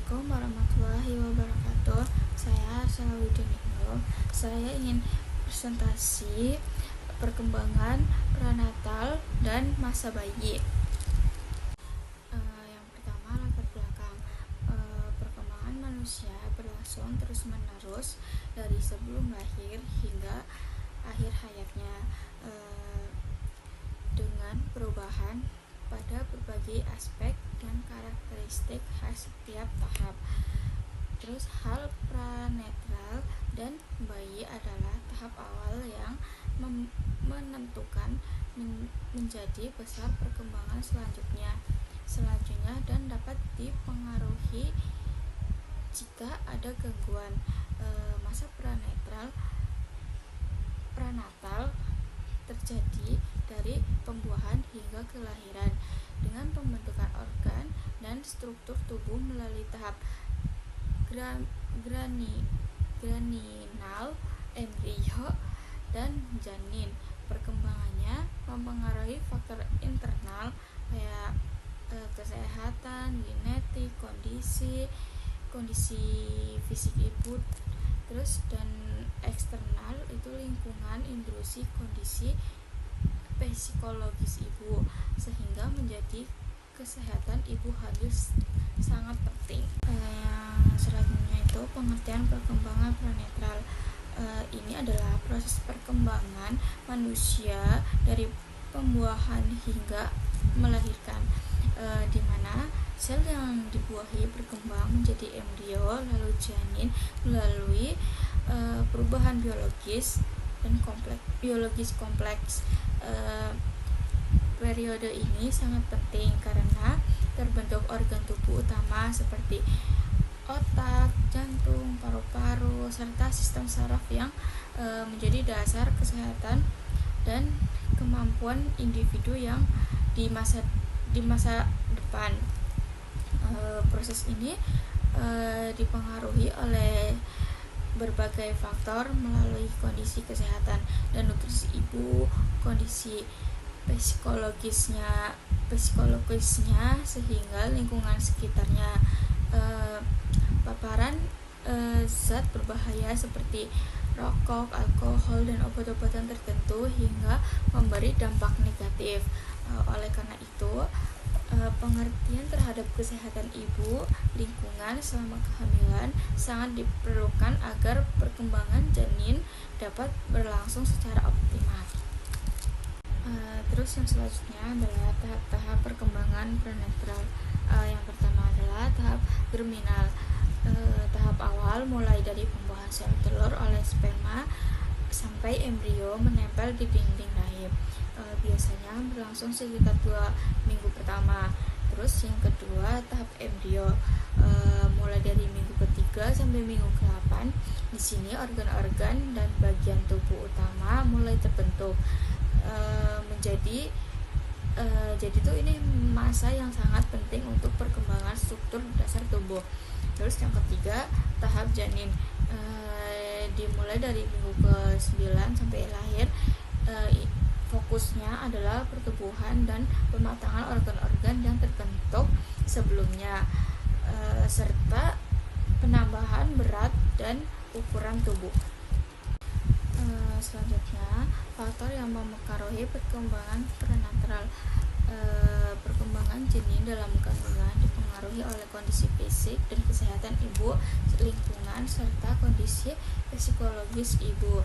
Assalamualaikum warahmatullahi wabarakatuh. Saya Salahuddin Indro. Saya ingin presentasi perkembangan prenatal dan masa bayi. Yang pertama, latar belakang. Perkembangan manusia berlangsung terus-menerus dari sebelum lahir hingga akhir hayatnya, dengan perubahan pada berbagai aspek dan karakteristik khas setiap tahap. Terus hal pranetral dan bayi adalah tahap awal yang menentukan menjadi besar perkembangan selanjutnya dan dapat dipengaruhi jika ada gangguan. Masa pranatal terjadi dari pembuahan hingga kelahiran dengan pembentukan organ dan struktur tubuh melalui tahap graninal, embrio, dan janin. Perkembangannya mempengaruhi faktor internal kayak kesehatan, genetik, kondisi fisik ibu, dan eksternal itu lingkungan, industri, kondisi psikologis ibu, sehingga menjadi kesehatan ibu hamil sangat penting. Yang selanjutnya itu pengertian perkembangan prenatral. Ini adalah proses perkembangan manusia dari pembuahan hingga melahirkan, di mana sel yang dibuahi berkembang menjadi embrio lalu janin melalui perubahan biologis kompleks. Periode ini sangat penting karena terbentuk organ tubuh utama seperti otak, jantung, paru-paru, serta sistem saraf yang menjadi dasar kesehatan dan kemampuan individu yang di masa depan. Proses ini dipengaruhi oleh berbagai faktor melalui kondisi kesehatan dan nutrisi ibu, kondisi psikologisnya sehingga lingkungan sekitarnya, paparan zat berbahaya seperti rokok, alkohol, dan obat-obatan tertentu hingga memberi dampak negatif. Oleh karena itu, pengertian terhadap kesehatan ibu, lingkungan selama kehamilan sangat diperlukan agar perkembangan janin dapat berlangsung secara optimal. Terus yang selanjutnya adalah tahap-tahap perkembangan prenatral. Yang pertama adalah tahap germinal. Tahap awal mulai dari pembuahan sel telur oleh sperma sampai embrio menempel di dinding rahim. Biasanya berlangsung sekitar 2 minggu pertama. Terus yang kedua tahap embrio, mulai dari minggu ketiga sampai minggu ke-8. Di sini organ-organ dan bagian tubuh utama mulai terbentuk. Jadi tuh ini masa yang sangat penting untuk perkembangan struktur dasar tubuh. Terus yang ketiga tahap janin, dimulai dari minggu ke-9 sampai lahir. Fokusnya adalah pertumbuhan dan pematangan organ-organ yang terbentuk sebelumnya, serta penambahan berat dan ukuran tubuh. Selanjutnya, faktor yang mempengaruhi perkembangan prenatral. Perkembangan janin dalam kandungan dipengaruhi oleh kondisi fisik dan kesehatan ibu, lingkungan, serta kondisi psikologis ibu.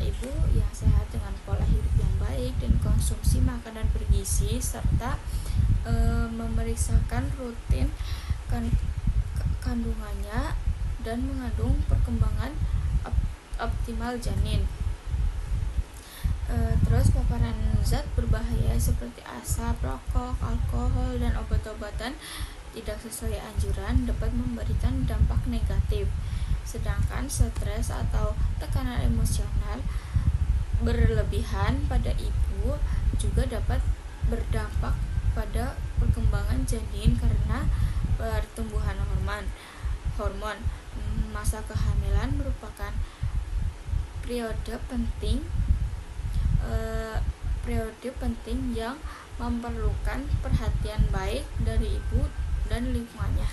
Ibu yang sehat dengan pola hidup yang baik dan konsumsi makanan bergizi serta memeriksakan rutin kandungannya dan mengandung perkembangan optimal janin. Terus paparan zat berbahaya seperti asap, rokok, alkohol, dan obat-obatan tidak sesuai anjuran dapat memberikan dampak negatif. Sedangkan stres atau tekanan emosional berlebihan pada ibu juga dapat berdampak pada perkembangan janin karena pertumbuhan hormon. Masa kehamilan merupakan periode penting yang memerlukan perhatian baik dari ibu dan lingkungannya.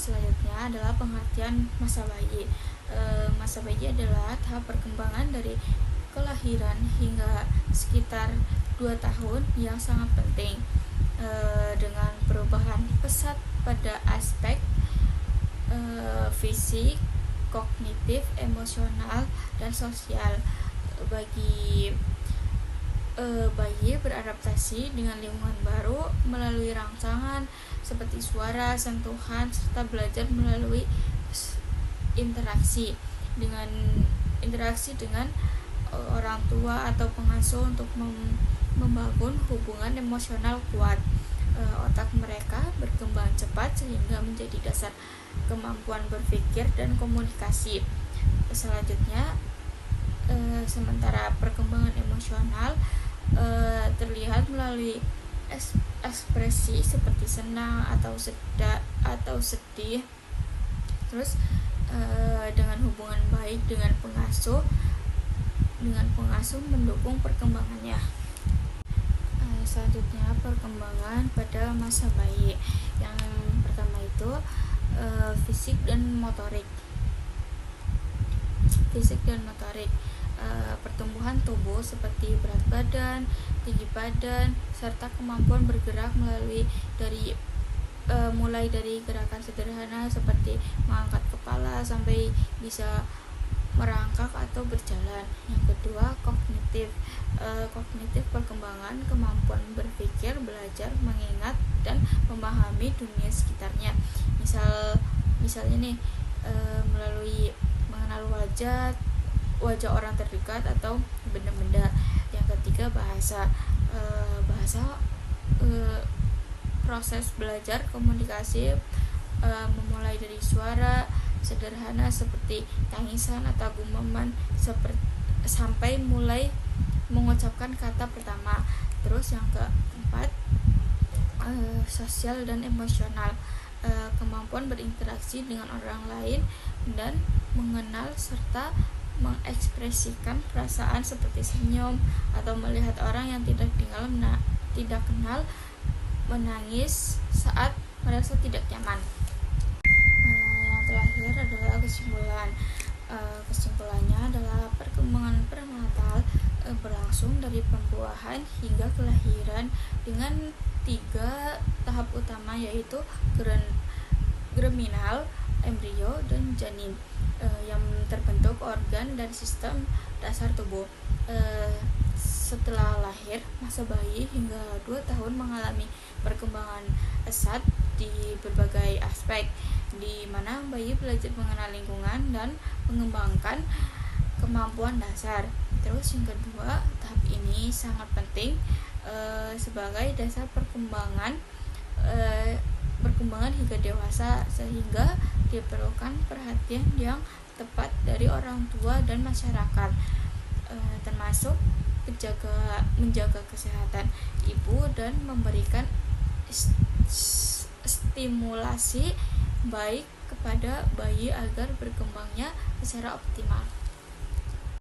Selanjutnya adalah pengertian masa bayi. Masa bayi adalah tahap perkembangan dari kelahiran hingga sekitar 2 tahun yang sangat penting, dengan perubahan pesat pada aspek fisik, kognitif, emosional, dan sosial. Bagi bayi beradaptasi dengan lingkungan baru melalui rangsangan seperti suara, sentuhan, serta belajar melalui interaksi dengan orang tua atau pengasuh untuk membangun hubungan emosional kuat. Otak mereka berkembang cepat sehingga menjadi dasar kemampuan berpikir dan komunikasi. Selanjutnya, sementara perkembangan emosional terlihat melalui ekspresi seperti senang atau sedih. Terus dengan hubungan baik dengan pengasuh mendukung perkembangannya. Selanjutnya, perkembangan pada masa bayi. Yang pertama itu fisik dan motorik. Pertumbuhan tubuh seperti berat badan, tinggi badan, serta kemampuan bergerak mulai dari gerakan sederhana seperti mengangkat kepala sampai bisa merangkak atau berjalan. Yang kedua, kognitif. Perkembangan kemampuan berpikir, belajar, mengingat, dan memahami dunia sekitarnya. Misalnya nih, melalui mengenal wajah orang terdekat atau benda-benda. Yang ketiga, bahasa. Proses belajar komunikasi memulai dari suara sederhana seperti tangisan atau gumaman sampai mulai mengucapkan kata pertama. Terus yang keempat, sosial dan emosional. Kemampuan berinteraksi dengan orang lain dan mengenal serta mengekspresikan perasaan seperti senyum atau melihat orang yang tidak kenal, menangis saat merasa tidak nyaman. Yang terakhir adalah kesimpulan. Kesimpulannya adalah perkembangan prenatal berlangsung dari pembuahan hingga kelahiran dengan 3 tahap utama, yaitu germinal, embrio, dan janin, yang terbentuk organ dan sistem dasar tubuh. Setelah lahir, masa bayi hingga 2 tahun mengalami perkembangan pesat di berbagai aspek, di mana bayi belajar mengenal lingkungan dan mengembangkan kemampuan dasar. Terus yang kedua, tahap ini sangat penting sebagai dasar perkembangan hingga dewasa, sehingga diperlukan perhatian yang tepat dari orang tua dan masyarakat, termasuk menjaga kesehatan ibu dan memberikan stimulasi baik kepada bayi agar berkembangnya secara optimal.